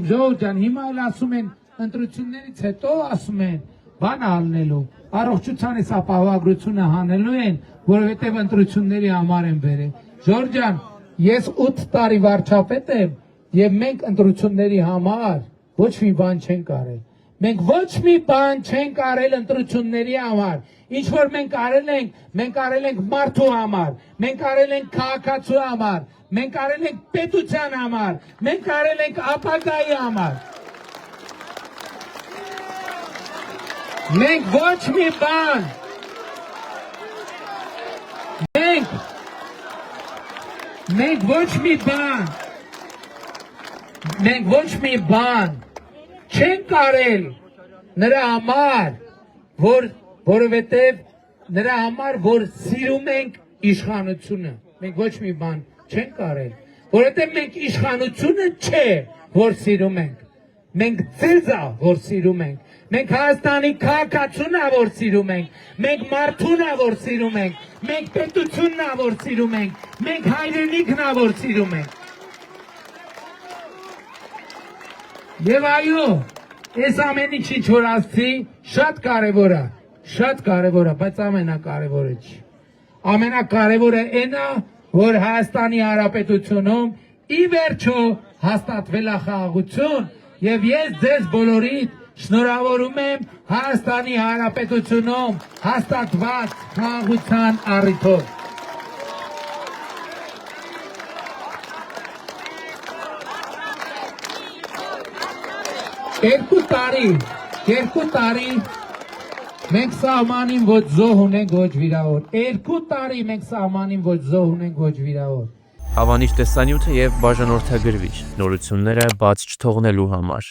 ժողովուրդ ջան, հիմա էլ ասում են ընտրություններից հետո ասում են բան ալնելու, առողջությանից ապահովագրությունը հանելու են, որովհետև ընտրությունների համար են բերել։ Ժողովուրդ ջան, ես 8 տարի վարչապետ եմ եւ մենք ընտրությունների համար ոչ մի բան չենք արել։ Մենք ոչ մի բան չենք արել ընտրությունների համար։ Ինչ որ մենք արել ենք մարդու համար, մենք արել ենք քաղաքացու համար, մենք արել ենք պետության համար, մենք արել ենք ապագայի համար։ Մենք ոչ մի բան մենք ոչ մի բան չենք արել նրա համար, որովհետև նրա համար, որ սիրում ենք իշխանությունը, մենք ոչ մի բան չենք արել, որովհետև մենք իշխանությունը չէ, որ սիրում ենք, մենք ձեզա, որ սիրում ենք, մենք Հայաստանի քաղաքացուն ա, որ սիրում ենք, մենք մարդուն ա, որ սիրում ենք, մենք պետությունն ա, որ սիրում ենք, մենք հայրենիքն ա, որ սիրում ենք։ Եվ այո, այս ամեն ինչ որ ասցի, շատ կարևոր է, բայց ամենակարևորը չի։ Ամենակարևորը այն է, որ Հայաստանի Հանրապետությունում ի վերջո հաստատվել է խաղաղություն, եւ ես ձեզ բոլորիդ շնորհավորում եմ Հայաստանի Հանրապետությունում հաստատված խաղաղության առիթով։ Երկու տարի մենք սահմանին ոչ զոհ ունենք, ոչ վիրավոր։ 2 տարի մենք սահմանին ոչ զոհ ունենք, ոչ վիրավոր։ Հավանիչ տեսանյութը եւ բաժանորդագրվիչ նորությունները բաց չթողնելու համար։